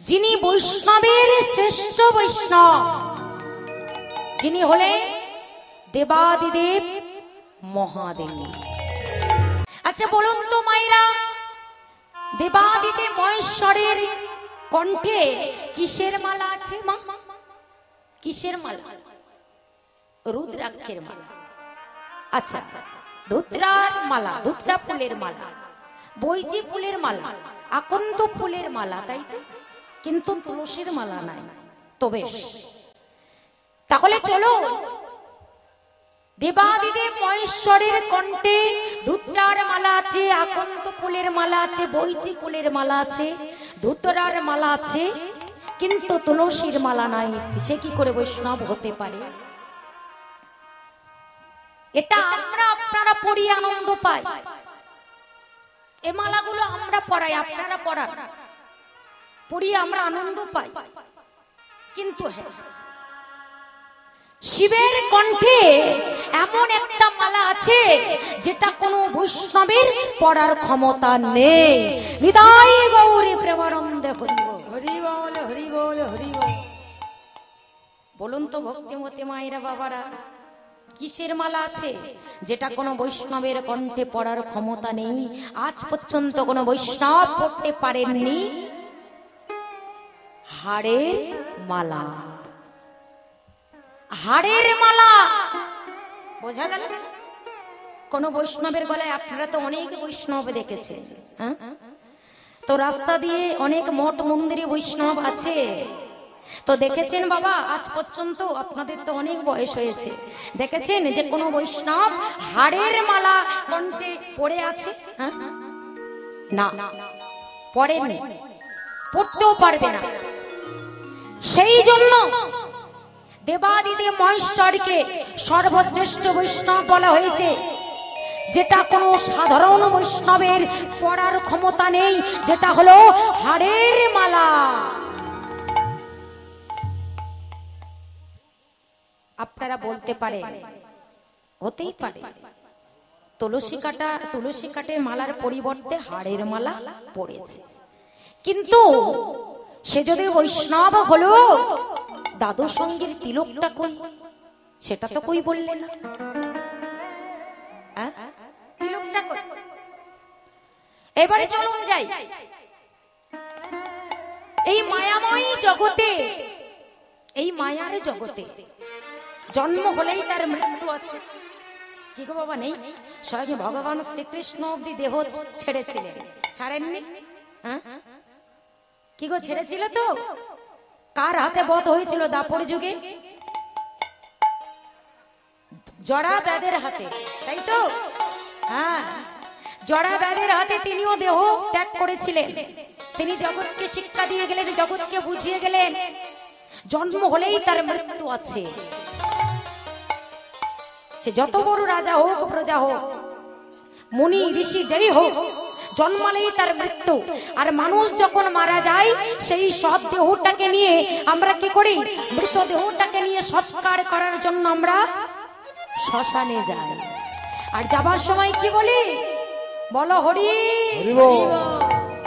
যিনি বৈষ্ণবের শ্রেষ্ঠ বৈষ্ণব, যিনি হলেন দেবাদিদেব মহাদেব। আচ্ছা বলুন তো মায়েরা, দেবাদিদেব মহেশ্বরের কণ্ঠে কিসের মালা আছে মা? কিসের মালা? রুদ্রাক্ষের মালা। আচ্ছা, ধুত্রার মালা, ধুত্রা ফুলের মালা, বৈজি ফুলের মালা, আকন্দ ফুলের মালা, তাই তো? কিন্তু তুলসীর মালা নাই। তো বেশ, তাহলে চলো দেবাদিদেব মহেশ্বরের কণ্ঠে ধুত্রার মালা আছে, আকন্দ ফুলের মালা আছে, বৈজি ফুলের মালা আছে, ধুত্রার মালা আছে, কিন্তু তুলসীর মালা নাই। সে কি করে বৈষ্ণব হতে পারে? এটা আমরা আপনারা পড়ি আনন্দ পাই, এই মালাগুলো আমরা পড়াই, আপনারা পড়ান, পড়ি আমরা আনন্দ পাই। কিন্তু হ্যাঁ, শিবের কণ্ঠে এমন একটা মালা আছে যেটা কোনো বৈষ্ণবের পড়ার ক্ষমতা নেই। নিতাই গৌরী প্রেমানন্দে হরি বল, হরি বল, হরি বল, হরি বল। বলুন তো ভক্তিমতী মায়েরা বাবারা, কিসের মালা আছে যেটা কোনো বৈষ্ণবের কণ্ঠে পড়ার ক্ষমতা নেই? আজ পর্যন্ত কোনো বৈষ্ণব পড়তে পারেননি। হাড়ের মালা। হাড়ের মালা বোঝা গেল? কোন বৈষ্ণবের গলায়? আপনারা তো অনেক বৈষ্ণব দেখেছেন, তো রাস্তা দিয়ে অনেক মঠ মন্দিরে বৈষ্ণব আছে, তো দেখেছেন বাবা আজ পর্যন্ত? আপনাদের তো অনেক বয়স হয়েছে, দেখেছেন যে কোন বৈষ্ণব হাড়ের মালা কণ্ঠে পড়ে আছে? না, পড়েনি, পড়তেও পারবে না। সেই জন্য দেবাদিদেব মহেশ্বরকে সর্বশ্রেষ্ঠ বৈষ্ণব বলা হয়েছে, যেটা কোনো সাধারণ বৈষ্ণবের পড়ার ক্ষমতা নেই, যেটা হলো হাড়ের মালা। আপনারা বলতে পারে, হতেই পারে তুলসী কাঠের মালার পরিবর্তে হাড়ের মালা পড়েছে, কিন্তু সে যদি বৈষ্ণব হলো, দাদু সঙ্গীর তিলকটা কই? সেটা তো কই বললে না। তিলকটা কই? এবারে চলুন যাই এই মায়াময়ী জগতে, এই মায়ার জগতে জন্ম হলেই তার মৃত্যু আছে। কি গো বাবা, নেই? স্বয়ং ভগবান শ্রীকৃষ্ণ অব্দি দেহ ছেড়েছিলেন, ছাড়েননি? কি গো, ছেড়েছিল তো? কার হাতে বধ হয়েছিল দাপর যুগে? জড়া ব্যাধের হাতে, তাই তো? হ্যাঁ, জড়া ব্যাধের হাতে তিনিও দেহ ত্যাগ করেছিলেন। তিনি জগৎকে শিক্ষা দিয়ে গেলেন, জগৎকে বুঝিয়ে গেলেন জন্ম হলেই তার মৃত্যু আছে। সে যত বড় রাজা হোক, প্রজা হোক, মুনি ঋষি যেই হোক, জন্মালেই তার মৃত্যু। আর মানুষ যখন মারা যায়, সেই সব দেহটাকে নিয়ে আমরা কি করি? মৃত দেহটাকে নিয়ে সংস্কার করার জন্য আমরা শ্মশানে যাই। আর যাবার সময় কি বলি? বলো হরি,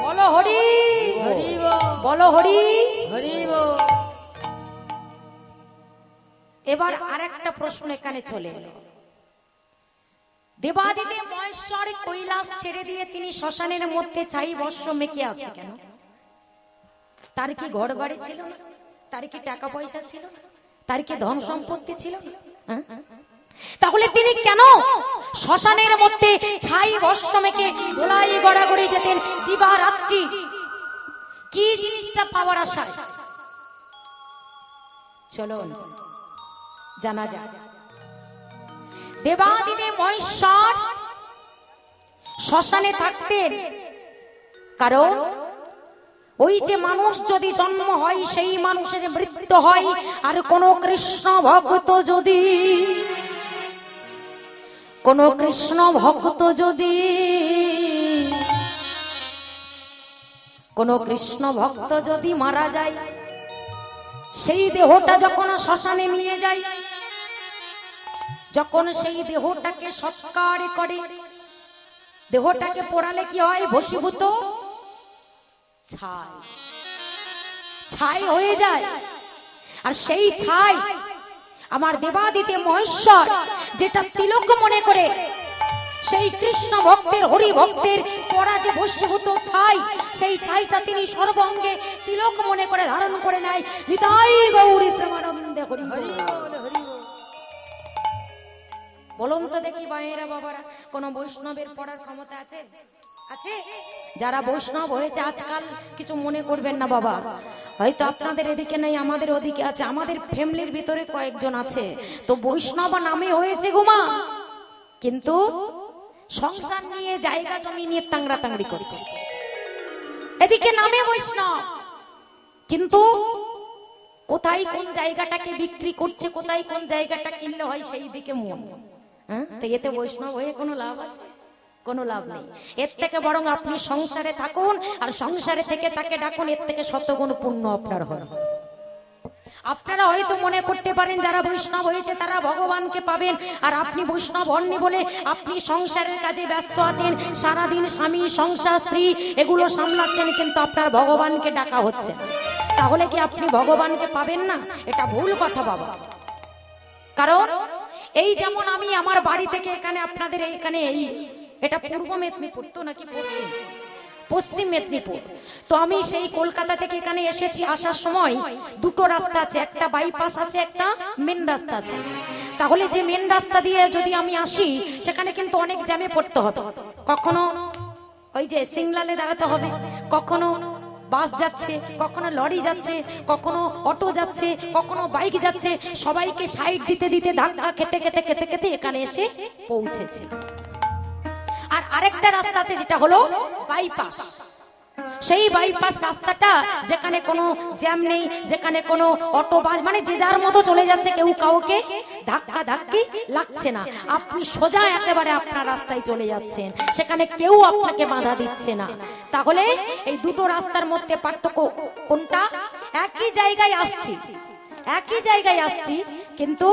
বলো হরি, বলো হরি। এবার আরেকটা প্রশ্ন এখানে চলে এলো, দেবাদিদেব মহেশ্বর কৈলাস ছেড়ে দিয়ে তিনি শ্মশানের মধ্যে ছাই বর্ষ মেখে আছে কেন? তার কি ঘর বাড়ি ছিল না? তার কি টাকা পয়সা ছিল? তার কি ধন সম্পত্তি ছিল? তাহলে তিনি কেন শ্মশানের মধ্যে ছাই বর্ষ মেখে দোলাই গড়াগড়ি যেতেন দিবা রাত্রি? কি জিনিসটা পাওয়ার আশায়? চলুন জানা যায়। দেবাদিদেব মহেশ্বর শ্মশানে থাকতেন, কারণ ওই যে মানুষ যদি জন্ম হয়, সেই মানুষের মৃত্যু হয়। আর কোন কৃষ্ণ ভক্ত যদি, কোন কৃষ্ণ ভক্ত যদি, কোন কৃষ্ণ ভক্ত যদি মারা যায়, সেই দেহটা যখন শ্মশানে নিয়ে যায়, যখন সেই দেহটাকে সৎকার করে, দেহটাকে পোড়ালে কি হয়? ভস্মীভূত ছাই। ছাই হয়ে যায়। আর সেই ছাই আমার দেবাদিতে মহেশ্বর যেটা তিলক মনে করে সেই কৃষ্ণ ভক্তের হরি ভক্তের পরা যে বশীভূত ছাই, সেই ছাইটা তিনি সর্বঙ্গে তিলক মনে করে ধারণ করে নেয়। নিতাই গৌরী প্রেমানন্দে হরি হরি। বলুন তো দেখি ভাইয়েরা বাবারা, কোন বৈষ্ণবের পড়ার ক্ষমতা আছে? আছে? যারা বৈষ্ণব হয়েছে আজকাল কিছু মনে করবেন না বাবা, হয়তো আপনাদের এদিকে নেই, আমাদের ওদিকে আছে। আমাদের ফ্যামিলির ভিতরে কয়েকজন আছে তো বৈষ্ণব নামে হয়েছে গোমা, কিন্তু সংসার নিয়ে জায়গা জমি নিয়ে তাংরা তাংড়ি করছে। এদিকে নামে বৈষ্ণব, কিন্তু কোথায় কোন জায়গাটাকে বিক্রি করছে, কোথায় কোন জায়গাটা কিনলে হয় সেই দিকে মন। হ্যাঁ, তো এতে বৈষ্ণব হয়ে কোনো লাভ আছে? কোনো লাভ নেই। এর থেকে বরং আপনি সংসারে থাকুন আর সংসারে থেকে তাকে ডাকুন, এর থেকে শতগুণ পুণ্য আপনার হয়। আপনারা হয়তো মনে করতে পারেন যারা বৈষ্ণব হয়েছে তারা ভগবানকে পাবেন, আর আপনি বৈষ্ণব হননি বলে আপনি সংসারের কাজে ব্যস্ত আছেন, সারাদিন স্বামী সংসার স্ত্রী এগুলো সামলাচ্ছেন, কিন্তু আপনার ভগবানকে ডাকা হচ্ছে। তাহলে কি আপনি ভগবানকে পাবেন না? এটা ভুল কথা বাবা। কারণ এই যেমন আমি আমার বাড়ি থেকে এখানে আপনাদের এইখানে, এই এটা পূর্ব মেদিনীপুর তো নাকি পশ্চিম মেদিনীপুর, তো আমি সেই কলকাতা থেকে এখানে এসেছি। আসার সময় দুটো রাস্তা আছে, একটা বাইপাস আছে, একটা মেন রাস্তা আছে। তাহলে যে মেন রাস্তা দিয়ে যদি আমি আসি সেখানে কিন্তু অনেক জ্যামে পড়তে হবে। কখনো ওই যে সিগন্যালে দাঁড়াতে হবে, কখনো বাস যাচ্ছে, কখনো লরি যাচ্ছে, কখনো অটো যাচ্ছে, কখনো বাইক যাচ্ছে, সবাইকে সাইড দিতে দিতে ধাক্কা খেতে খেতে খেতে খেতে এখানে এসে পৌঁছেছে। আর আরেকটা রাস্তা আছে যেটা হলো বাইপাস। সেই বাইপাস রাস্তাটা যেখানে কোনো জ্যাম নেই, যেখানে কোনো অটো বাস মানে যে যার মতো চলে যাচ্ছে, কেউ কাউকে ধাক্কা ধাক্কি লাগছে না, আপনি সোজা একেবারে আপনার রাস্তায় চলে যাচ্ছেন, সেখানে কেউ আপনাকে বাধা দিচ্ছে না। তাহলে এই দুটো রাস্তার মধ্যে পার্থক্য কোনটা? একই জায়গায় আসছি, কিন্তু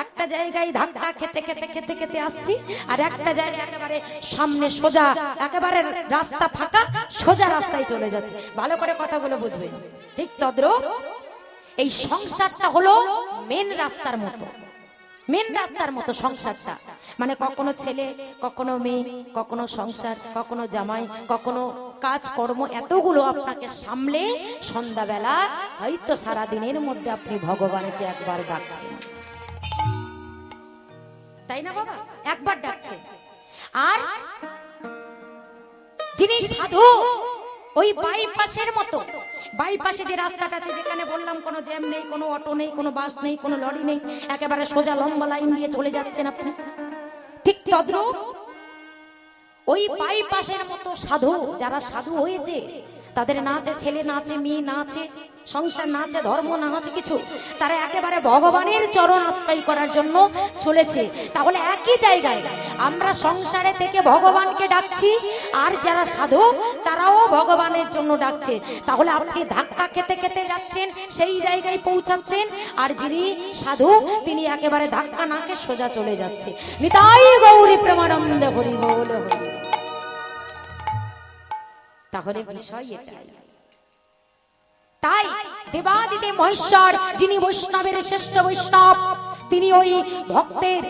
একটা জায়গায় ধাক্কা খেতে খেতে খেতে খেতে আসছি, আর একটা জায়গায় একেবারে সামনে সোজা, একেবারে রাস্তা ফাঁকা, সোজা রাস্তায় চলে যাচ্ছে। ভালো করে কথাগুলো বুঝবেন। ঠিক তদ্রুপ এই সংসারটা হলো মেন রাস্তার মতো সংসারটা, মানে কখনো ছেলে, কখনো মেয়ে, কখনো সংসার, কখনো জামাই, কখনো কাজ কর্ম, এতগুলো আপনাকে সামলে সন্ধ্যাবেলা হয়তো সারা দিনের মধ্যে আপনি ভগবানকে একবার ডাকছেন, তাই না বাবা? একবার ডাকছেন। আর যিনি সাধু, ওই বাইপাসের মতো, বাইপাসে যে রাস্তাটা আছে যেখানে বললাম কোনো জ্যাম নেই, কোনো অটো নেই, কোনো বাস নেই, কোনো লরি নেই, একেবারে সোজা লম্বা লাইন দিয়ে চলে যাচ্ছেন আপনি। ঠিক তদ্রুপ ওই বাইপাসের মতো সাধু, যারা সাধু হয়েছে তাদের না আছে ছেলে, না আছে মেয়ে, না আছে সংসার, না আছে ধর্ম, না আছে কিছু, তারা একেবারে ভগবানের চরণ আশ্রয় করার জন্য চলেছে। তাহলে একই জায়গায় আমরা সংসারে থেকে ভগবানকে ডাকছি, আর যারা সাধু তারাও ভগবানের জন্য ডাকছে। তাহলে আপনি ধাক্কা খেতে খেতে যাচ্ছেন, সেই জায়গায় পৌঁছাচ্ছেন, আর যিনি সাধু তিনি একেবারে ধাক্কা না খেয়ে সোজা চলে যাচ্ছে। নিতাই গৌরী প্রেমানন্দে হরি বল হরি। তাহলে বিষয় এটাই। তাই দেবাদিদেব মহেশ্বর যিনি বৈষ্ণবের শ্রেষ্ঠ বৈষ্ণব, তিনি ওই ভক্তের,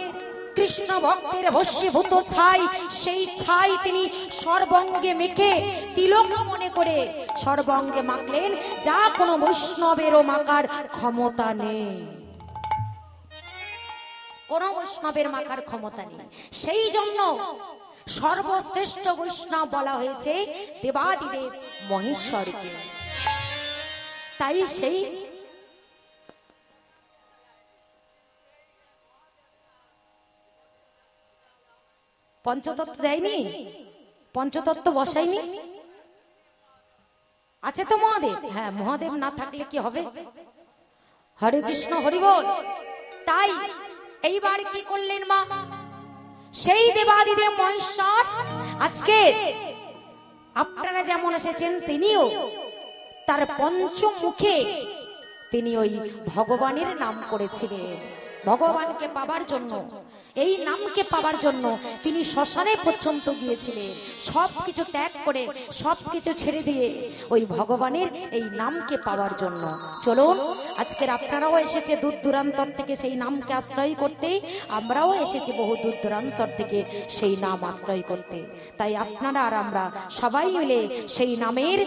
কৃষ্ণ ভক্তের বশীভূত ছাই, সেই ছাই তিনি সর্বঙ্গে মেখে তিলক মনে করে সর্বঙ্গে মাখলেন, যা কোনো বৈষ্ণবেরও মাখার ক্ষমতা নেই, কোন বৈষ্ণবের মাখার ক্ষমতা নেই। সেই জন্য সর্বশ্রেষ্ঠ বৈষ্ণব বলা হয়েছে দেবাদিদেব মহেশ্বরকে। তাই সেই পঞ্চতত্ত্ব দেয়নি, পঞ্চতত্ত্ব বসায়নি, আছে তো মহাদেব। হ্যাঁ, মহাদেব না থাকলে কি হবে? হরে কৃষ্ণ হরি বল। তাই এইবার কি করলেন মা? সেই দেবাদিদেব মহেশ্বর আজকে আপনারা যেমন এসেছেন, তিনিও তার পঞ্চমুখে তিনি ওই ভগবানের নাম করেছিলেন ভগবানকে পাবার জন্য। এই নামকে পাওয়ার জন্য তিনি শ্মশানে পর্যন্ত গিয়েছিলেন, সব কিছু ত্যাগ করে সব কিছু ছেড়ে দিয়ে ওই ভগবানের এই নামকে পাওয়ার জন্য। চলুন আজকের আপনারাও এসেছে দূর দূরান্তর থেকে সেই নামকে আশ্রয় করতে, আমরাও এসেছি বহু দূর দূরান্তর থেকে সেই নাম আশ্রয় করতে। তাই আপনারা আর আমরা সবাই মিলে সেই নামের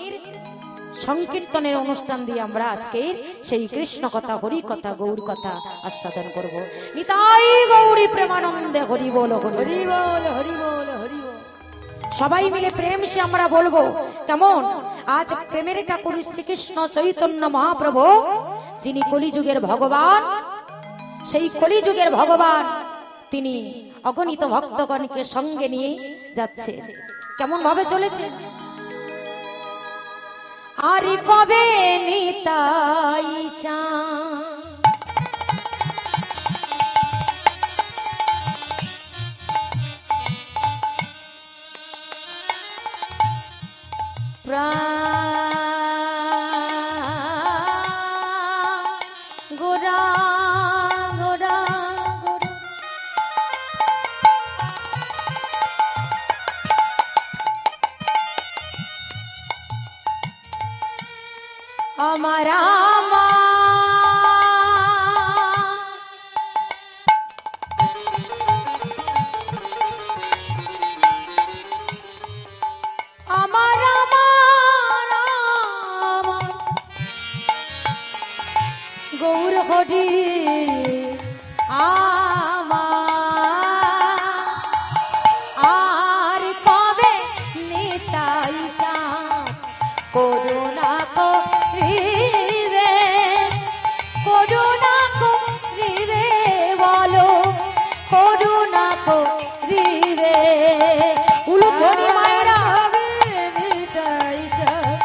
সংকীর্তনের অনুষ্ঠান দিয়ে আমরা আজকে সেই কৃষ্ণ কথা, হরি কথা, গৌর কথা আস্বাদন করব। নিতাই গৌরী প্রেমানন্দে হরি বল, হরি বল, হরি বল, হরি বল। সবাই মিলে প্রেম সে আমরা বলবো কেমন? আজ প্রেমের ঠাকুর শ্রীকৃষ্ণ চৈতন্য মহাপ্রভু, যিনি কলিযুগের ভগবান, সেই কলিযুগের ভগবান তিনি অগণিত ভক্তগণকে সঙ্গে নিয়ে যাচ্ছে। কেমন ভাবে চলেছে? আর কবে নিতাই চাঁদ গোরা গোরা আমার গৌর হরি আর কবে নিতাই চাঁদ করুণা করিবে, করুণা করিবে, বলো করুণা করিবে। উলুধ্বনি মায়েরা নিতাই চাঁদ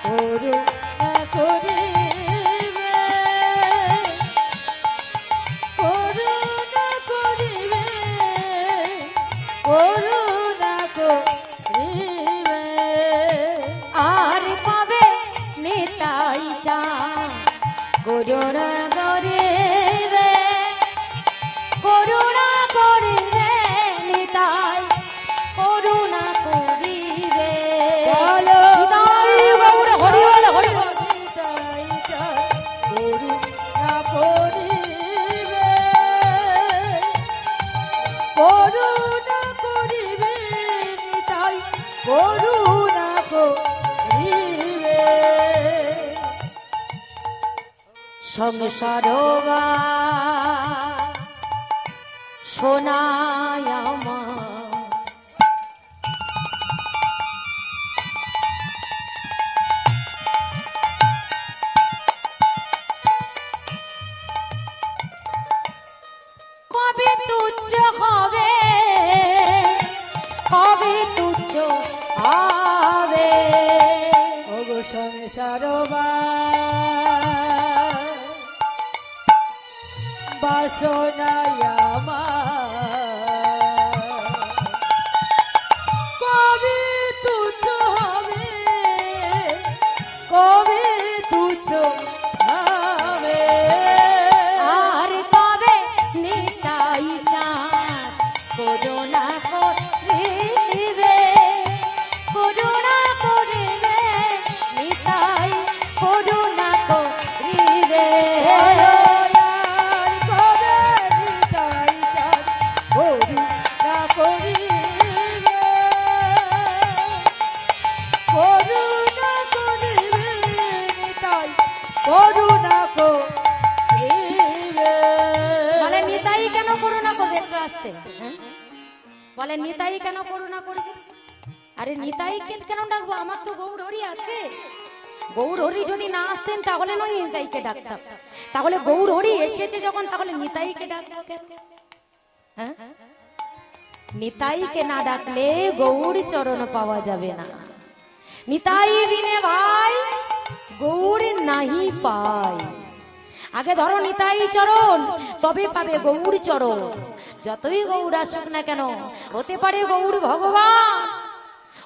করুণা করিবে, করুণা করিবে, করুণা করিবে। আর কবে নিতাই চাঁদ করুণা করিবে, করুণা করিবে, নিতাই করুণা করিবে। বলো নিতাই গৌর হরি বল, হরি বল। নিতাই চাঁদ করুণা করিবে, করুণা করিবে, নিতাই করুণা করিবে। সংসার শোনায় আমার কবে তুচ্ছ হবে, কবে তুচ্ছ হবে। ওগো সংসার বাসনায় আমার কবে তুচ্ছ হবে, কবে তুচ্ছ হবে। আর কবে নিতাই চাঁদ করুণা করিবে, করুণা করিবে, নিতাই করুণা করিবে। বলে নিতাই কেন করুণা করবে? একটু আসতে বলে নিতাই কেন করুণা করবে? আরে নিতাইকে কেন ডাকবো? আমার তো গৌর হরি আছে। গৌর হরি যদি না আসতেন তাহলে নয় নিতাইকে ডাকতাম। তাহলে গৌর হরি এসেছে যখন, তাহলে নিতাইকে ডাকবো কেন? হ্যাঁ, নিতাইকে না ডাকলে গৌর চরণ পাওয়া যাবে না। নিতাই বিনে ভাই গৌর নাহি পায়। আগে ধরো নিতাই চরণ, তবে পাবে গৌর চরণ। যতই গৌর আসুক না কেন, হতে পারে গৌর ভগবান,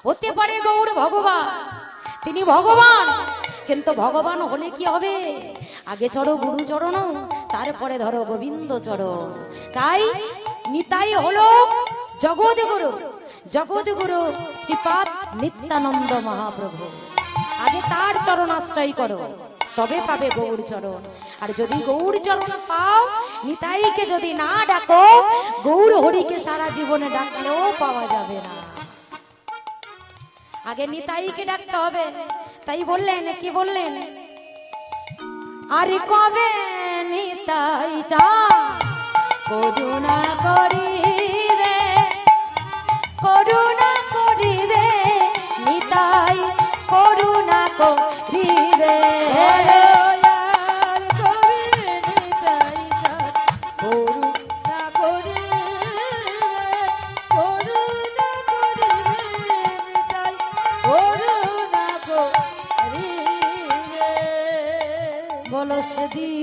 হতে পারে গৌর ভগবান, তিনি ভগবান, কিন্তু ভগবান হলে কি হবে? আগে চড়ো গুরু চরণ, তারপরে ধরো গোবিন্দ চরণ। তাই নিতাই হলো জগৎগুরু, জগৎগুরু শ্রীপাদ নিত্যানন্দ মহাপ্রভু। আগে তার চরণ আশ্রয় করো, তবে পাবে গৌর চরণ। আর যদি গৌর চরণ পাও, নিতাইকে যদি না ডাকো, গৌর হরিকে সারা জীবনে ডাকলেও পাওয়া যাবে না। আগে নিতাইকে ডাকতে হবে। তাই বললেন, কি বললেন? আরে কবে নিতাই চা করুণা করিবে, করুণা করিবে, নিতাই করুণা করিবে। বলো সেদিন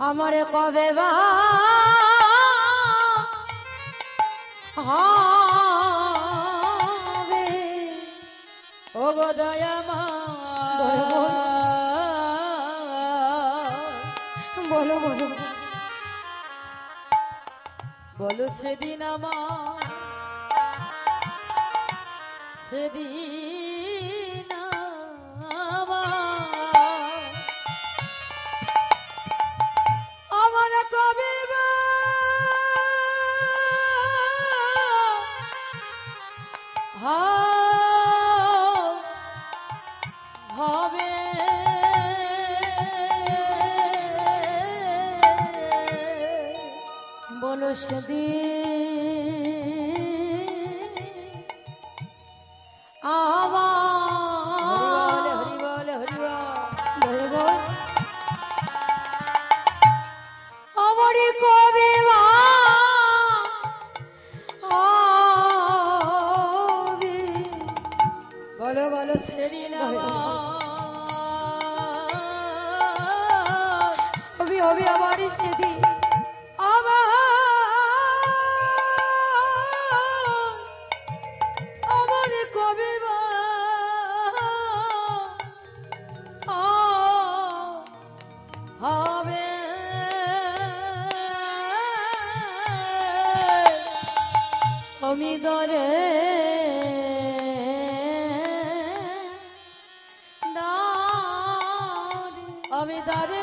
আমারে কবে বা হবে, ও গো দয়ামা, বলো বলো বলো সেদিন আমার, সেদিন আমার কবে হবে, বলো সেদিন আমার, হরি বল হরি বল হরি বল, আমার কবে হবে, বলো বলো সেদিন হবে, হবে আমার সেদিন আমার কবে হবে, আমি দরে আমি দারে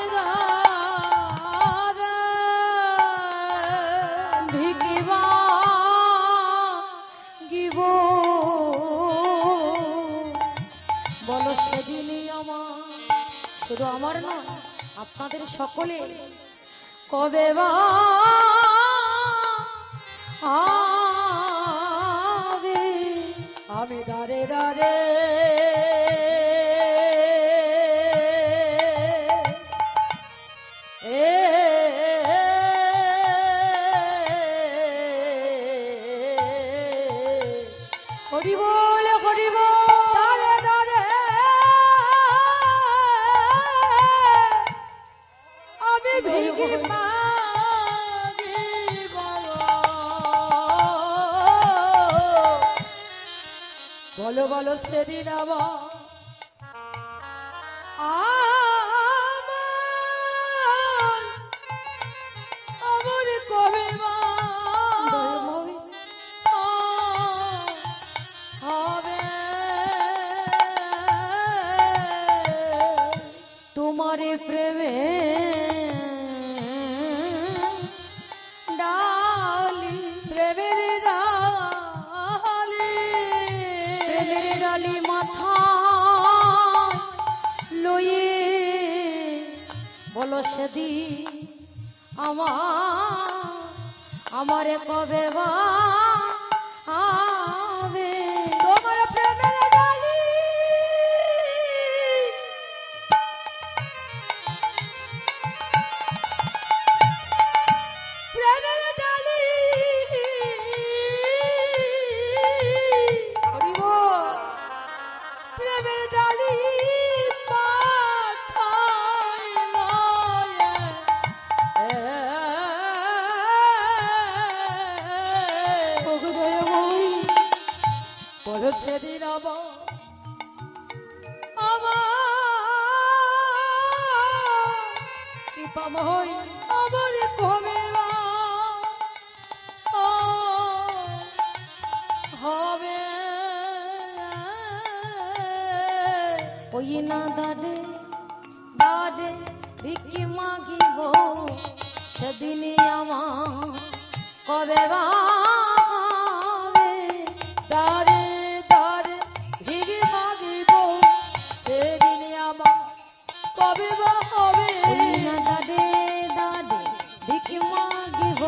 ভিকিবা গিব, বলো সেদিনই আমার, শুধু আমার নয় আপনাদের সকলে কবে বা হবে, আমি দারে দারে হরি বল হরি বল, দারে দারে আমি ভিগি বলো বলো সেদিন আমার কবে হবে, তোমারে প্রেমে ডালি, প্রেমের ডালি, প্রেমের ডালি মাথা লয়ে, বলো সেদিন আমারে কবে বা হবে, তোমার প্রেমের ডালি, প্রেমের ডালি, হরি বল, প্রেমের ডালি মাথায় লয়ে, ওই না দাঁড়ে দাঁড়ে ভিকি মাগিব সেদিনে আমার কবে ভাবে দাঁড়ে দাঁড়ে ভিকি মাগিব সেদিনে আমার কবে ভাবে ওই না দাঁড়ে দাঁড়ে ভিকি মাগিব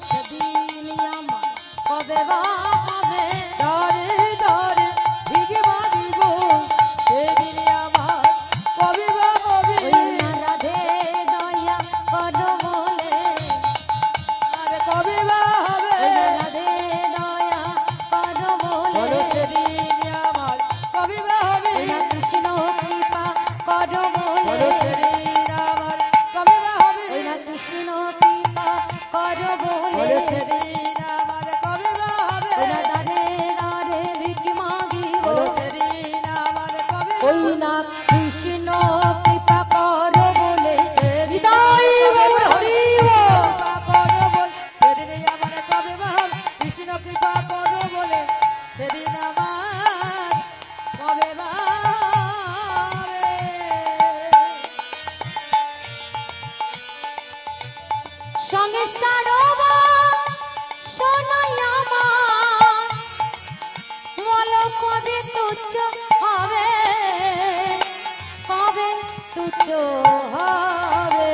সেদিনে আমার কবে ভাবে দাঁড়ে দাঁড়ে ভিকি মাগিব সেদিনে আমার কবে ভাবে ওই না রাধে দয়া করো বলে আর কবে ভাবে ওই না রাধে দয়া করো বলে বলো সেদিনে আমার কবে ভাবে ওই না কৃষ্ণ কৃপা করো বলো বলে সেদিন আমার কবে ভাবে ওই না কৃষ্ণ কৃপা করো বলো বলে সেদিন আমার কবে ভাবে ওই না দাঁড়ে দাঁড়ে ভিকি মাগিব বলো সেদিন আমার কবে ওই না কৃষ্ণ কৃপা করো বলে হৃদয় বাবুর হরি কৃপা করো বল সেদিন আমার কবে ভাবে কৃষ্ণ কৃপা করো বলে সেদিন আমার কবে ভাবে সংসার শোনাই আমার বল কবে তুচ্ছ হবে কবে তুচ্ছ হবে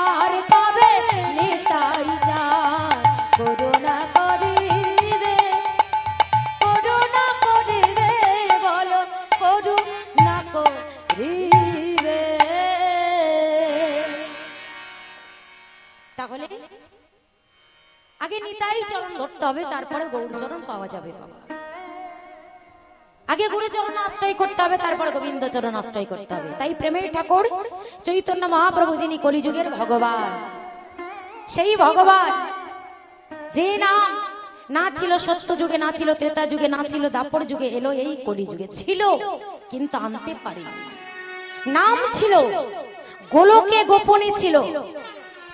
আর কবে নিতাই যায় করুণা করিবে বলো করুণা করিবে তাহলে আগে নিতাই চরণ ধরতে হবে, তারপরে গৌরচরণ পাওয়া যাবে বাবা। আগে গুরুচরণ আশ্রয় করতে হবে, তারপরে গোবিন্দ চরণ আশ্রয় করতে হবে। তাই প্রেমের ঠাকুর চৈতন্য মহাপ্রভু যিনি কলিযুগের ভগবান, সেই ভগবান যে নাম না ছিল সত্য যুগে, না ছিল ত্রেতা যুগে, না ছিল দাপর যুগে, এলো এই কলিযুগে। ছিল কিন্তু আনতে পারি। নাম ছিল গোলকে গোপনে ছিল,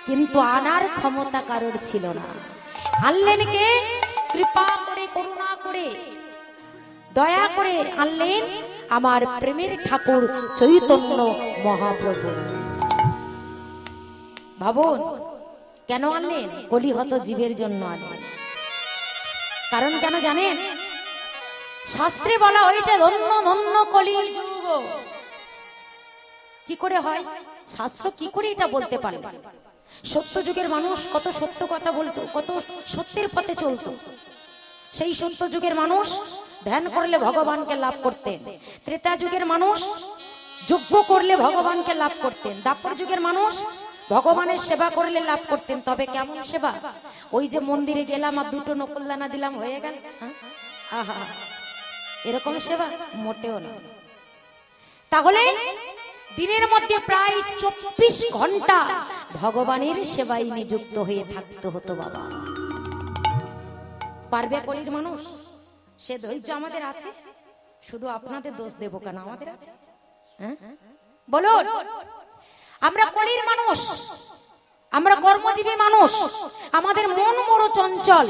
কিন্তু আনার ক্ষমতা কারোর ছিল না। আনলেন কে? কৃপা করে করুণা করে দয়া করে আনলেন আমার প্রেমের ঠাকুর চৈতন্য মহাপ্রভু। ভাবুন কেন আনলেন? কলিহত জীবের জন্য আনলেন। কারণ কেন জানেন? শাস্ত্রে বলা হয়েছে ধন্য ধন্য কলি যুগ। কি করে হয়? শাস্ত্র কি করে এটা বলতে পারবে? সত্য যুগের মানুষ কত সত্য কথা বলতো, কত সত্যের পথে চলতো। সেই সত্য যুগের মানুষ ধ্যান করলে ভগবানকে লাভ করতেন। ত্রেতা যুগের মানুষ যজ্ঞ করলে ভগবানকে লাভ করতেন। দাপর যুগের মানুষ ভগবানের সেবা করলে লাভ করতেন। তবে কেমন সেবা? ওই যে মন্দিরে গেলাম আর দুটো নকুলদানা দিলাম হয়ে গেল, আহা, এরকম সেবা মোটেও না। তাহলে দিনের মধ্যে প্রায় 24 ঘন্টা ভগবানের সেবায় নিযুক্ত হয়ে থাকতে হতো বাবা। পারবে কলির মানুষ? সে ধৈর্য আমাদের আছে? শুধু আপনাদের দোষ দেব কেন? আমাদের আছে, হ্যাঁ বলুন। আমরা কলির মানুষ, আমরা কর্মজীবী মানুষ, আমাদের মন বড় চঞ্চল,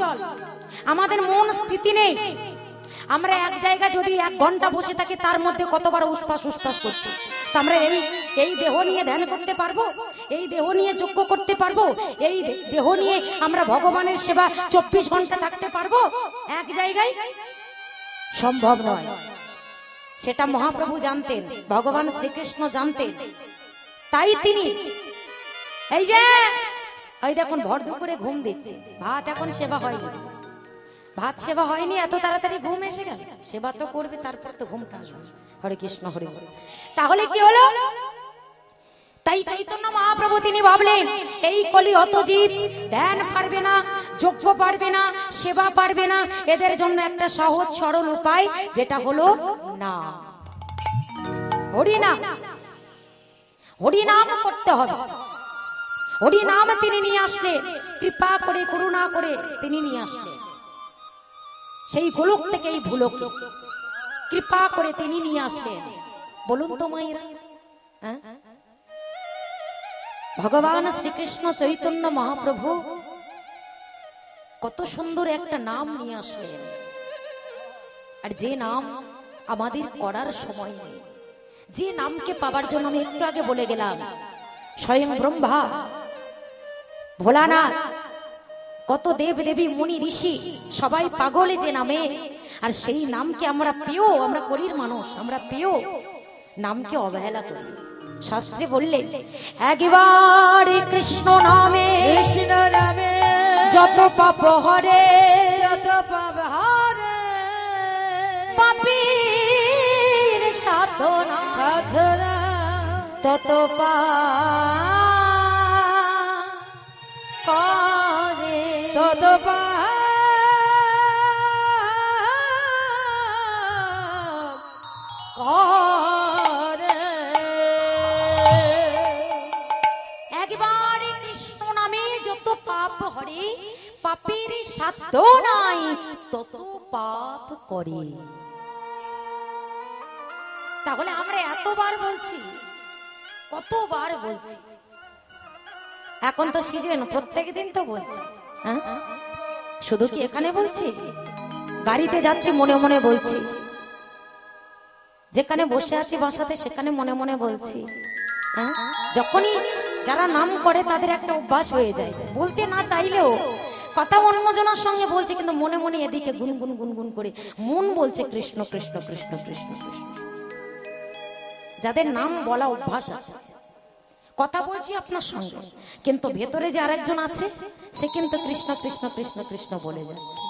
আমাদের মন স্থিতি নেই। আমরা এক জায়গায় যদি 1 ঘন্টা বসে থাকি তার মধ্যে কতবার উসপাস উসপাস করছি। তো আমরা এই দেহ নিয়ে ধ্যান করতে পারবো? এই দেহ নিয়ে যজ্ঞ করতে পারবো? এই দেহ নিয়ে আমরা ভগবানের সেবা 24 ঘন্টা থাকতে পারবো এক জায়গায়? সম্ভব নয়। সেটা মহাপ্রভু জানতেন, ভগবান শ্রীকৃষ্ণ জানতেন। তাই তিনি এই যে ওই দেখুন ভর দুপুরে ঘুম দিচ্ছে, ভাত এখন সেবা হয়নি, ভাত সেবা হয়নি, এত তাড়াতাড়ি ঘুম এসে গেল। সেবা তো করবে, তারপর তো ঘুমটা আসবে। হরে কৃষ্ণ হরে বল। তাহলে কি হলো? তাই চৈতন্য মহাপ্রভু তিনি ভাবলেন এই কলি অত জীব ধ্যান পারবে না, যজ্ঞ পারবে না, সেবা পারবে না, এদের জন্য একটা সহজ সরল উপায়, যেটা হলো নাম, হরিনাম। হরিনাম করতে হবে। হরিনাম তিনি নিয়ে আসলেন, কৃপা করে করুণা করে তিনি নিয়ে আসলেন। সেই গোলক থেকে এই ভুলকে কৃপা করে তিনি নিয়ে আসলেন। বলুন তো মায়েরা, ভগবান শ্রীকৃষ্ণ চৈতন্য মহাপ্রভু কত সুন্দর একটা নাম নিয়ে আসলেন। আর যে নাম আমাদের করার সময় নেই, যে নামকে পাবার জন্য আমি একটু আগে বলে গেলাম, স্বয়ং ব্রহ্মা, ভোলানাথ, কত দেব দেবী মুনি ঋষি সবাই পাগলে যে নামে, আর সেই নামকে আমরা প্রিয়, আমরা কলির মানুষ, আমরা প্রিয় নামকে অবহেলা করি। শাস্ত্রে বললে একবার কৃষ্ণ নামে, কৃষ্ণ নামে যত পাপ হরে, যত পাপ হরে, পাপীর সাধনা সাধনা তত পাপ করে, তত পাপ করে। একবার কৃষ্ণ নামে যত পাপ হরে, পাপের সাধ্য নাই তত পাপ করে। তাহলে আমরা এতবার বলছি, কতবার বলছি, এখন তো সিজন, প্রত্যেক দিন তো বলছি। হ্যাঁ, শুধু কি এখানে বলছি, গাড়িতে যাচ্ছি মনে মনে বলছি, যেখানে বসে আছি বাসাতে সেখানে মনে মনে বলছি। হ্যাঁ, যখনই যারা নাম করে তাদের একটা অভ্যাস হয়ে যায়, বলতে না চাইলেও কথা অন্যজনের সঙ্গে বলছে, কিন্তু মনে মনে এদিকে গুনগুন গুনগুন করে মন বলছে কৃষ্ণ কৃষ্ণ কৃষ্ণ কৃষ্ণ কৃষ্ণ। যাদের নাম বলা অভ্যাস আছে, কথা বলছি আপনার সঙ্গে, কিন্তু ভেতরে যে আরেকজন আছে সে কিন্তু কৃষ্ণ কৃষ্ণ কৃষ্ণ কৃষ্ণ বলে যাচ্ছে।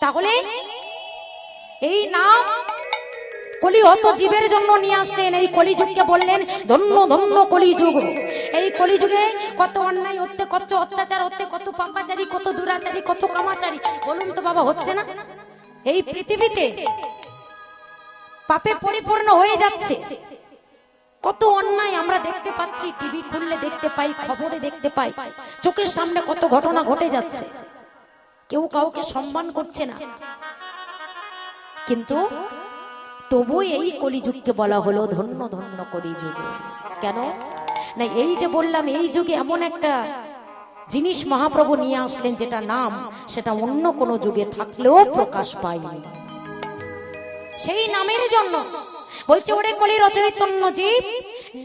তাহলে এই নাম কলি অত জীবের জন্য নিয়ে আসলেন, এই কলিযুগকে বললেন ধন্য ধন্য কলিযুগ। এই কলিযুগে কত অন্যায় হচ্ছে, কত অত্যাচার হচ্ছে, কত পাপাচারী, কত দুরাচারী, কত কামাচারী, বলুন তো বাবা, হচ্ছে না? এই পৃথিবীতে পাপে পরিপূর্ণ হয়ে যাচ্ছে, কত অন্যায় আমরা দেখতে পাচ্ছি, টিভি খুললে দেখতে পাই, খবরে দেখতে পাই, চোখের সামনে কত ঘটনা ঘটে যাচ্ছে। কেউ কাউকে সম্মান করছে না, কিন্তু তবু এই কলিযুগকে বলা হলো ধন্য ধন্য কলিযুগ। কেন না, এই যে বললাম, এই যুগে এমন একটা জিনিস মহাপ্রভু নিয়ে আসলেন যেটা নাম, সেটা অন্য কোনো যুগে থাকলেও প্রকাশ পায়নি। সেই নামের জন্য বলছে, ওরে কলির অচৈতন্য জীব,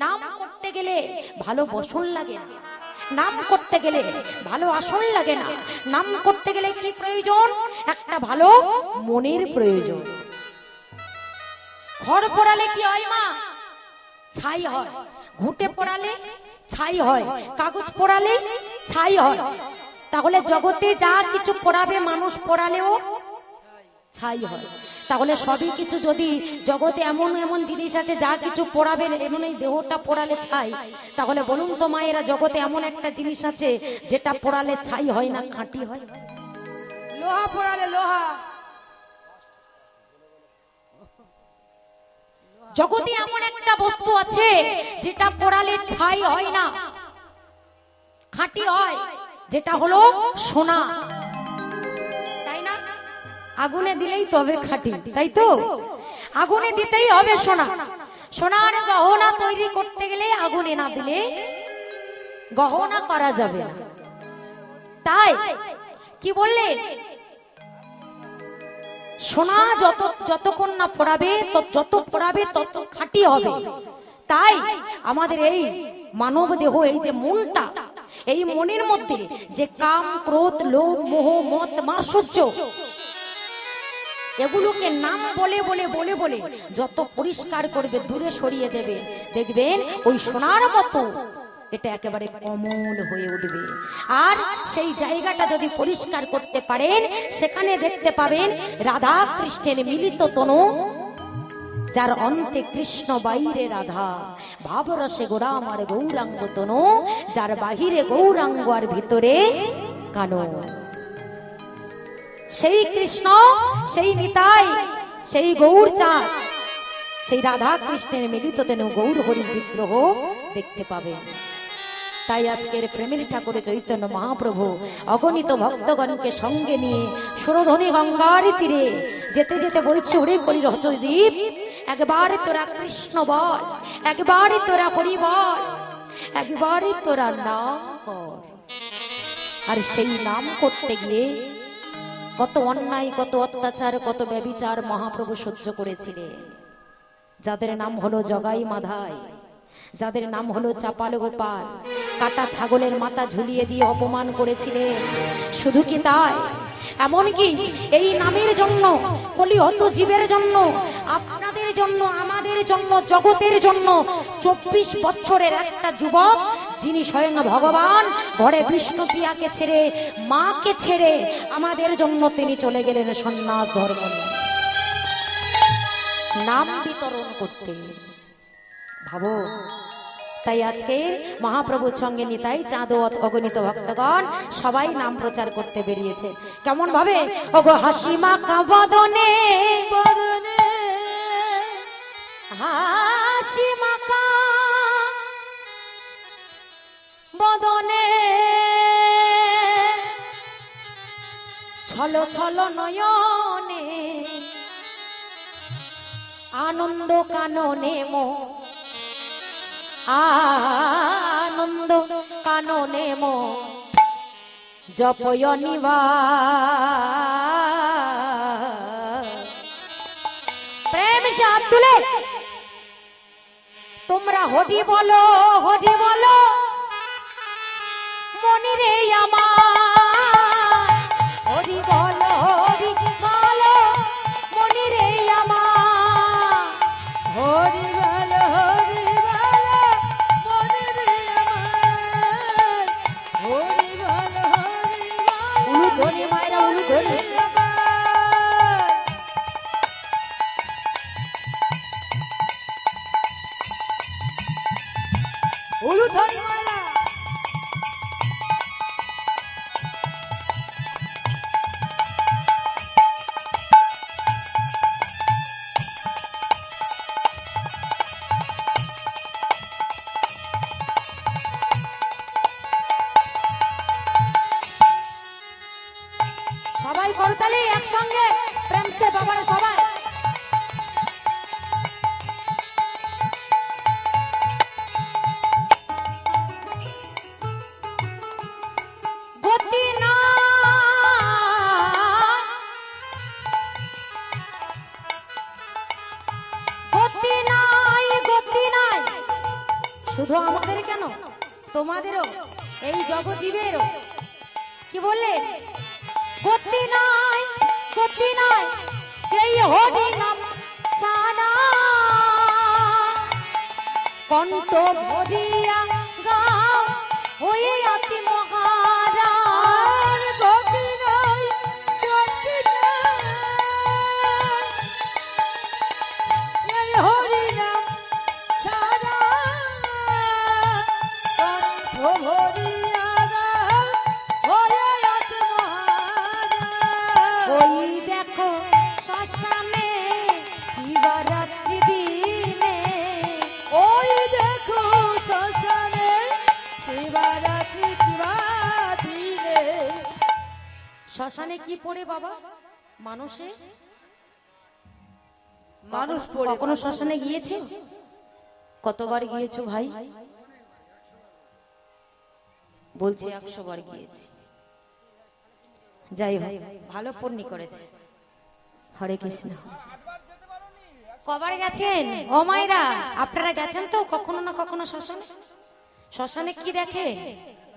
নাম করতে গেলে ভালো বসন লাগে না, নাম করতে গেলে ভালো আসন লাগে না, নাম করতে গেলে কি প্রয়োজন? একটা ভালো মনের প্রয়োজন। ঘর পোড়ালে কি হয় মা? ছাই হয়। ঘুঁটে পোড়ালে ছাই হয়, কাগজ পোড়ালে ছাই হয়। তাহলে জগতে যা কিছু পোড়াবে মানুষ, পোড়ালেও ছাই হয়। তাহলে সবই কিছু, যদি জগতে এমন এমন জিনিস আছে যা কিছু পোড়াবে, এমন এই দেহটা পোড়ালে ছাই, তাহলে বলুন তো মায়েরা, জগতে এমন একটা জিনিস আছে যেটা পোড়ালে ছাই হয় না, খাঁটি হয়? লোহা পোড়ালে লোহা। জগতে এমন একটা বস্তু আছে যেটা পোড়ালে ছাই হয় না, খাঁটি হয়, যেটা হলো সোনা, তাই না? আগুনে দিলেই তবে খাঁটি, তাই তো? আগুনে দিতেই হবে সোনা। সোনার গহনা তৈরি করতে গেলে আগুনে না দিলে গহনা করা যাবে না। তাই কি বললেন, সোনা যতক্ষণ না পোড়াবে, যত পোড়াবে তত খাঁটি হবে। তাই আমাদের এই মানব দেহ, এই যে মনটা, এই মনের মধ্যে যে কাম, ক্রোধ, লোভ, মোহ, মদ, মাৎসর্য, এগুলোকে নাম বলে বলে বলে বলে যত পরিষ্কার করবে, দূরে সরিয়ে দেবে, দেখবেন ওই সোনার মতো এটা একেবারে কমল হয়ে উঠবে। আর সেই জায়গাটা যদি পরিষ্কার করতে পারেন, সেখানে দেখতে পাবেন রাধা কৃষ্ণের মিলিত তনু, যার অন্তে কৃষ্ণ বাইরে রাধা, ভাবরসে গোরাম আর গৌরাঙ্গ তনু, যার বাহিরে গৌরাঙ্গ আর ভিতরে কানো। সেই কৃষ্ণ, সেই নিতাই, সেই গৌর চাঁদ, সেই রাধা কৃষ্ণের মিলিত তনু গৌর হরি বিগ্রহ দেখতে পাবেন। তাই আজকের প্রেমের ঠাকুর চৈতন্য মহাপ্রভু অগণিত ভক্তগণকে সঙ্গে নিয়ে সুরধনী গঙ্গার তীরে যেতে যেতে বলছে, ওরে কলির হচদ্বীপ, একবারে তোরা কৃষ্ণ বল, একবারে তোরা হরি বল, একবারে তোরা নাম কর। আর সেই নাম করতে গিয়ে কত অন্যায়, কত অত্যাচার, কত ব্যভিচার মহাপ্রভু সহ্য করেছিলেন। যাদের নাম হলো জগাই মাধাই, যাদের নাম হলো চাপাল গোপাল, কাটা ছাগলের মাথা ঝুলিয়ে দিয়ে অপমান করেছিলেন। শুধু কি তাই, এমনকি এই নামের জন্য, কলি অত জীবের জন্য, আপনাদের জন্য, আমাদের জন্য, জগতের জন্য 24 বছরের একটা যুবক, যিনি স্বয়ং ভগবান, ঘরে বিষ্ণু প্রিয়াকে ছেড়ে, মাকে ছেড়ে আমাদের জন্য তিনি চলে গেলেন সন্ন্যাস ধর্ম নিয়ে, নাম বিতরণ করতে। ভাবো, তাই আজকে মহাপ্রভুর সঙ্গে নিতাই চাঁদ ও অগণিত ভক্তগণ সবাই নাম প্রচার করতে বেরিয়েছে। কেমন ভাবে? ওগো হাসি মাখা বদনে, বদনে হাসি মাখা বদনে, ছলো ছলো নয়নে, আনন্দ কাননে মো, আনন্দ কাননে মো জপয় নিবাস। প্রেম সে হাত তুলে তোমরা হরি বলো, হরি বলো মনি রে আমার, হরি বলো, হরি বলো মনি রে আমার, হরি বল, হরি বল মনে রে আমার, হরি বল, হরি বল উলুধ্বনি মায়েরা, উলুধ্বনি। উলুধ্বনি মায়েরা। সবাই করতালি একসঙ্গে, প্রেম সে বাবারা সবাই। গতি নাই, গতি নাই, গতি নাই, শুধু আমাদের কেন, তোমাদেরও, এই জগজীবেরও। কি বললে? গতি নাই, গতি নাই, এই হরি নাম ছাড়া, কণ্ঠ ভরিয়া গাও হয়ে অতি মহারাজ। গতি নাই, গতি নাই, এই হরি নাম ছাড়া, কণ্ঠ ভরিয়া গাও হরে আত্মহারা। ওই দেখো শ্মশানে দিবারাত্রি দিনে, ওই দেখো শ্মশানে দিবারাত্রি দিনে। শ্মশানে কি পড়ে বাবা? মানুষে মানুষ পড়ে। কখনো শ্মশানে গিয়েছে? কতবার গিয়েছো ভাই? বলছি 100 বার গিয়েছি। যাই হোক, ভালো পুণ্যি করেছে। হরে কৃষ্ণ। কবার গেছেন ও মায়েরা? আপনারা গেছেন তো কখনো না কখনো শ্মশানে? শ্মশানে কি দেখে?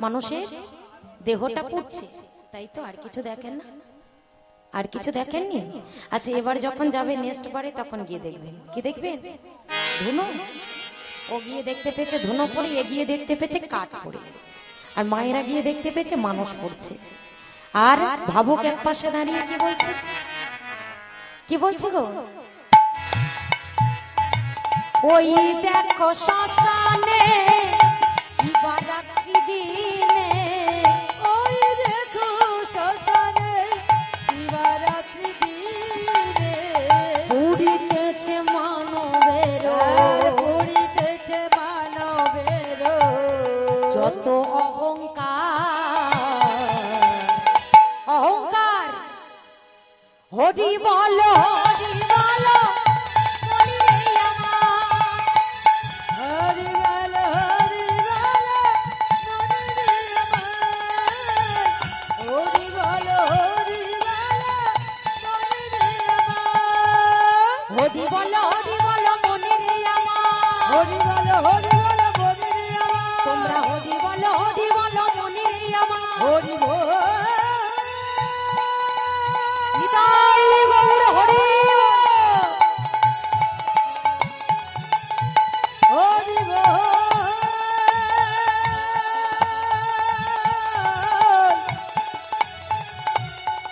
মানুষের দেহটা পুড়ছে, তাই তো, আর কিছু দেখেন না? আর কিছু দেখেননি? আচ্ছা, এবার যখন যাবে নেক্সট বারে, তখন গিয়ে দেখবেন। কি দেখবেন? ধুনো। ও গিয়ে দেখতে পেয়েছে ধুনো পড়ে, এগিয়ে দেখতে পেয়েছে কাঠ পড়ে, আর মায়েরা গিয়ে দেখতে পেয়েছে মানুষ পড়ছে। আর ভাবুক এক পাশে দাঁড়িয়ে কি বলছে? কি বলছে গো? ওই দেখো শ্মশানে দিবারাত্রি দিনে, ওই দেখো শ্মশানে দিবারাত্রি দিনে, পুড়িতেছে মানবের, পুরিতেছে মানবের যত অহংকার, অহংকার। হরি বলো, হরি বলো মনি রে আমার, হরি বল, হরি বল মনে রে আমার, হরি বল, হরি বল মনে রে আমার, হরি বলো, হরি বলো মনি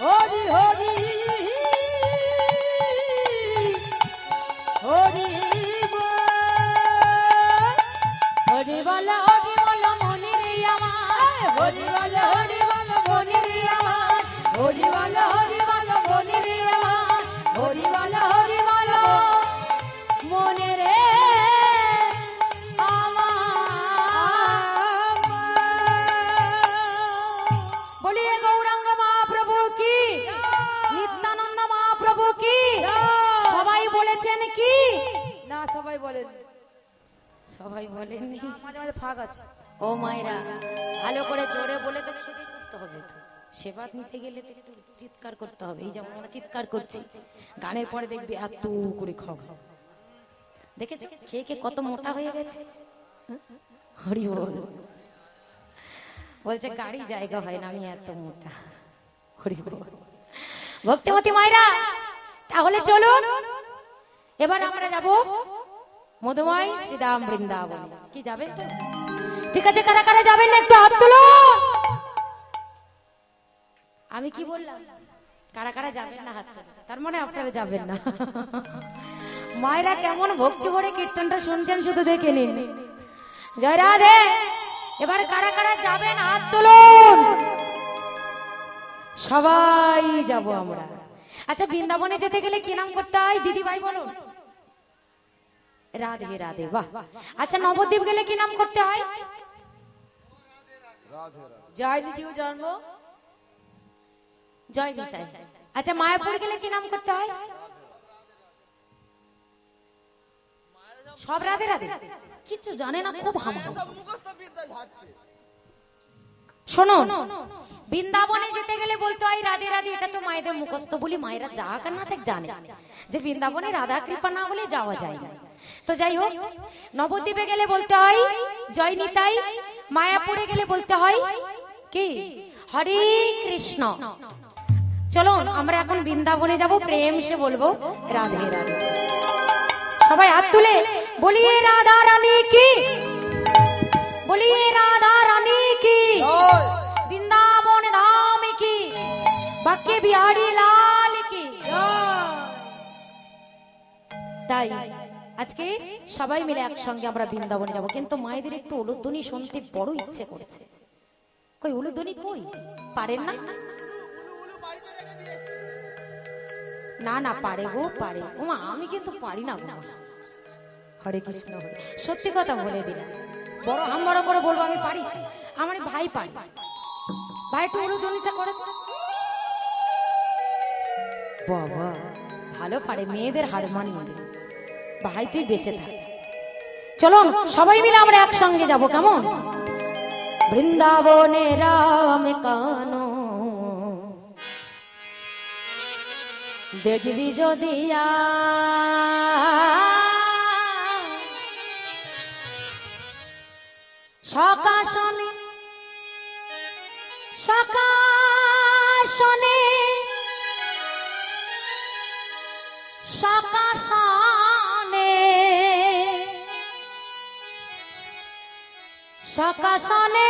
হরি হরি হরি হরি বল মনে রে আমার, হরি বল মনে রে আমার, হরি বল মনে রে আমার, হরি বল মনে রে বলিয়ে গৌরাঙ্গ মহাপ্রভু কি, নিত্যানন্দ মহাপ্রভু কি, সবাই বলেছেন কি? না সবাই বলেন, সবাই বলেননি, মাঝে মাঝে ফাঁক আছে। ও মায়েরা ভালো করে জোরে বলে তো খেতে করতে হবে, তো সেবা নিতে গেলে তো একটু চিৎকার করতে হবে। এই যেমন আমরা চিৎকার করছি, গানের পরে দেখবি এত করে খাও, দেখেছো খেয়ে খেয়ে কত মোটা হয়ে গেছে। হরি বল বলছে গাড়ি জায়গা হয় না, আমি এত মোটা। হরি বল ভক্তিমতী মায়েরা, তাহলে চলুন এবার আমরা যাব মধুময় শ্রীধাম বৃন্দাবন। কি যাবেন তো? ঠিক আছে, কারা কারা যাবেন না একটু হাত তুলো। আমি কি বললাম? কারা কারা যাবেন না হাত তুলো, তার মানে আপনারা যাবেন না। মায়েরা কেমন ভক্তি ভরে কীর্তনটা শুনছেন শুধু দেখে নিন। জয় রাধে। এবার কারা কারা যাবেন হাত তুলুন। সবাই যাব আমরা। আচ্ছা, বৃন্দাবনে যেতে গেলে কি নাম করতে হয় দিদি ভাই বলুন? রাধে রাধে। বাহ। আচ্ছা, নবদ্বীপ গেলে কি নাম করতে হয়? জয় নিধিও জন্ম, জয় নিতাই। আচ্ছা, মায়াপুর গেলে কি নাম করতে হয়? সব রাধে রাধে, কিছু জানে না, খুব হাম। শোনো, বৃন্দাবনে যেতে গেলে বলতে হয় রাধে রাধে। এটা তো মায়েদের মুখস্থ বলি, মায়েরা যা না চাক জানে যে বৃন্দাবনে রাধা কৃপা না হলে যাওয়া যায় না। তো যাই হোক, নবদ্বীপে গেলে বলতে হয় জয় নিতাই, মায়াপুরে গেলে বলতে হয় কি হরে কৃষ্ণ। চলো আমরা এখন বৃন্দাবনে যাব, প্রেম সে বলবো রাধে রাধে। সবাই হাত তুলে বলিয়ে রাধা রানী কি, বলিয়ে রাধা রানী কি, বৃন্দাবন ধাম কি, বাক্যে বিহারী লাল কি। তাই আজকে সবাই মিলে একসঙ্গে আমরা বৃন্দাবনে যাব, কিন্তু মায়েদের একটু উলুধ্বনি শুনতে বড় ইচ্ছে করছে। কই উলুধ্বনি কই? পারেন না? না না, পারে গো পারে। ওমা আমি কিন্তু পারি না গো। হরে কৃষ্ণ। সত্যি কথা বলে দিলাম, বড় হাম বড় করে বলবো আমি পারি। আমার ভাই পারে, ভাই একটু উলুধ্বনিটা করে। বাবা ভালো পারে, মেয়েদের হারমোনিয়াম। ভাই তুই বেঁচে থাক। চলো সবাই মিলে আমরা একসঙ্গে যাব, কেমন? বৃন্দাবনে রাম কানো দেখবি যদিয়া, সকাশনে সকাশনে সকাশনে সকাশনে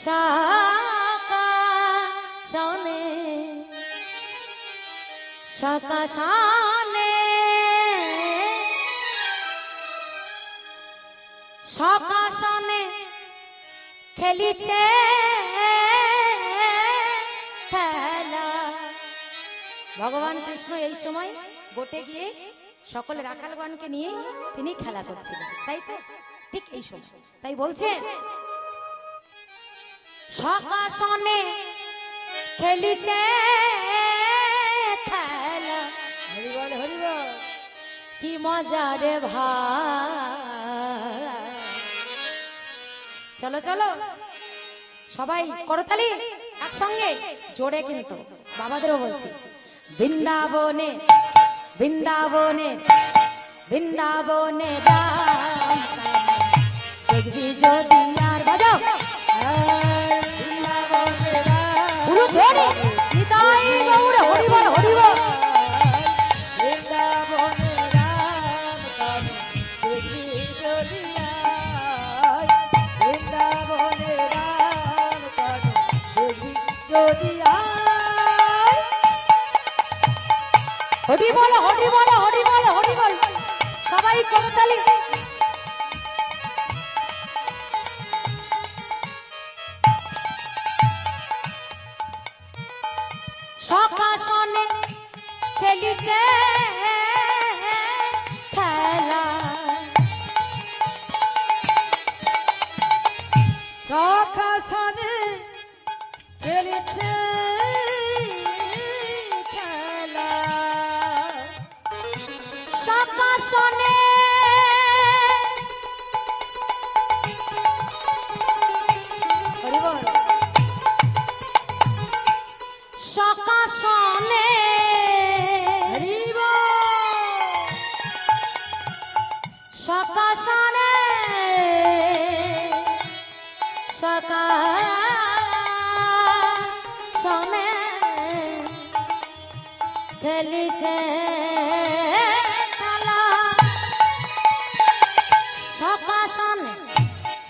সকাশনে সকাশনে সকাশনে খেলিছে খেলা। ভগবান কৃষ্ণ এই সময় গোটে গিয়ে সকল রাখালগণকে নিয়ে তিনি খেলা করছিলেন, তাই তো? ঠিক এই সময় তাই বলছে সকাশনে খেলিছে খেলা। হরি বল হরি বল। কি মজা রে ভাই। চলো চলো সবাই করতালি একসঙ্গে জোরে, কিন্তু বাবাদেরও বলছি। বৃন্দাবনে বৃন্দাবনে বৃন্দাবনে রাম দেখবি যদি আর বাজাও বৃন্দাবনে রাম নিতাই গৌর হরি বল হরি বল। বৃন্দাবনে রাম কানু দেখবি যদি আয়, বৃন্দাবনে রাম কানু দেখবি যদি আয়। হরি বল হরি বল হরি বল হরি বল, সবাই করতালি। সকাশনে খেলিছে খেলা, সকাশনে খেলেছে খেলা, সকাশনে হরি বল। সকাশনে হরি বল। সকাশনে সকাশনে খেলিছে খেলা, সকাশনে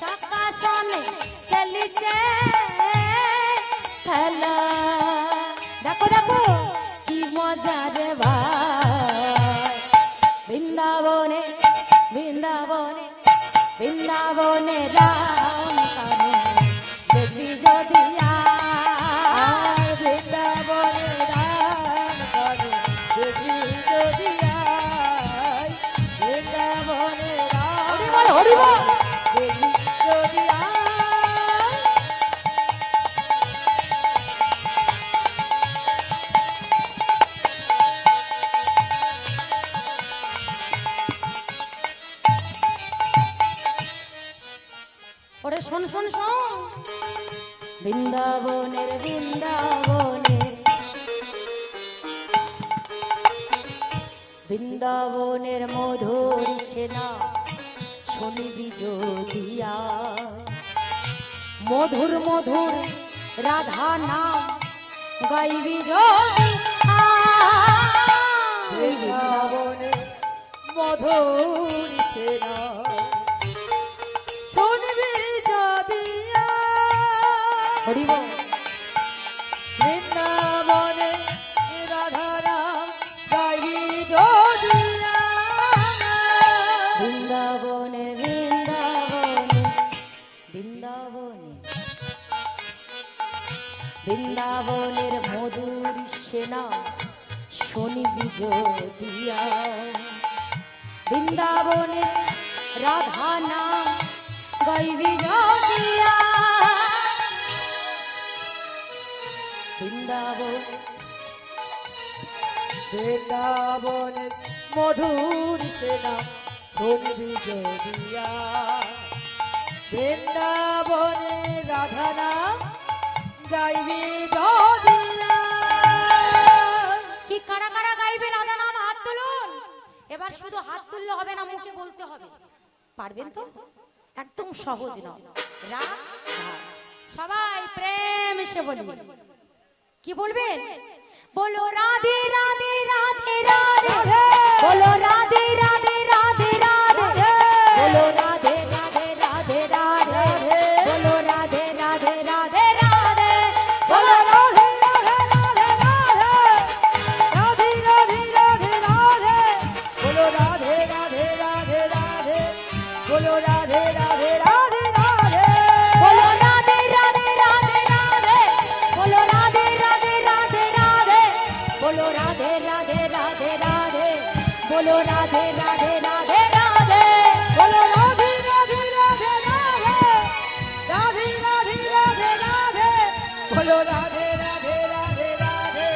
সকাশনে খেলিছে খেলা। দেখো দেখো কি মজা রে ভাই, বৃন্দাবনে বৃন্দাবনে বৃন্দাবনে রাম কানে দেখবি যদি আয়, বৃন্দাবনে রাম কানে দেখবি যদি আয়, বৃন্দাবনে রাম হরি বল হরি বল। দেখবি যদি আয়। ওরে শোন শোন শোন, বৃন্দাবনের বৃন্দাবনের বৃন্দাবনের মধুর সেনা শুনিবি যদিয়া, মধুর মধুর রাধা নাম গাইবি যদি বৃন্দাবনে মধুর সেনা শুনবি যদি আয়। হরি বল। বৃন্দাবনে রাধা রাম গাইবি যদি আয়। বৃন্দাবনের বৃন্দাবনে বৃন্দাবনে বৃন্দাবনের মধুর সেনা শুনিবি যদিয়া, বৃন্দাবনের রাধা নাম গাইবি যদিয়া, বৃন্দাবন বৃন্দাবনে মধুর সেনা শুনবি যদি আয়। বৃন্দাবনে রাধা নাম গাইবি যদি আয়। কি কারা কারা গাইবে রাধা নাম হাত তুলুন। এবার শুধু হাত তুললে হবে না, মুখে বলতে হবে। পারবেন তো? একদম সহজ নয়। সবাই প্রেম সে বলবে। কি বলবেন? বলো রাধে রাধে রাধে রাধে, বলো রাধে রাধে রাধে রাধে, বলো রাধে রাধে রাধে রাধে, বলো রাধে রাধে রাধে রাধে, বলো রাধে রাধে রাধে রাধে, রাধে রাধে রাধে রাধে, বলো রাধে রাধে রাধে রাধে, বলো রাধে রাধে রাধে রাধে, বলো রাধে রাধে রাধে রাধে, বলো রাধে রাধে রাধে রাধে, বলো রাধে রাধে রাধে রাধে, বলো রাধে রাধে রাধে রাধে, বলো রাধে রাধে রাধে রাধে, রাধে রাধে রাধে রাধে, বলো রাধে রাধে রাধে রাধে,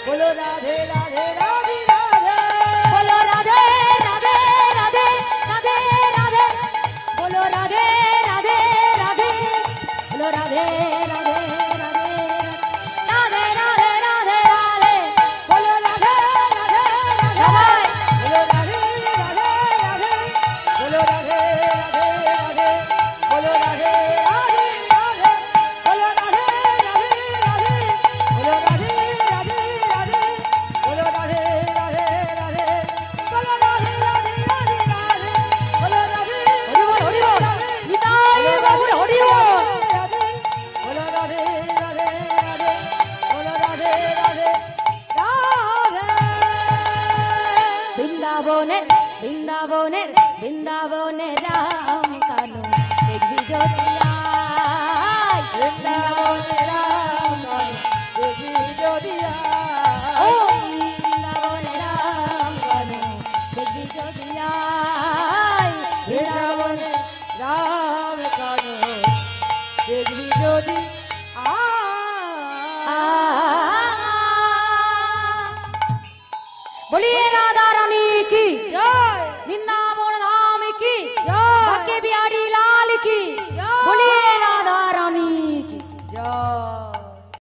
বলো রাধে রাধে রাধে রাধে, বলো রাধে রাধে রাধে রাধে রাধে, বলো রাধে রাধে রাধে, বলো রাধে রাধে রাধে, রাধে রাধে রাধে রাধে, বলো রাধে রাধে রাধে, সবাই বলো রাধে রাধে রাধে, বলো রাধে রাধে রাধে, বলো রাধে রাধে রাধে, বলো রাধে রাধে রাধে, বলো রাধে রাধে রাধে, বলো বৃন্দাবনের বৃন্দাবনের রাম কানু দেখবি যদি আয়। বৃন্দাবনের রাম কানু দেখবি যদি ও আয়। বৃন্দাবনের রাম কানু দেখবি যদি আয়। বৃন্দাবনের রাম কানু দেখবি যদি बोलिए राधा रानी की জয়।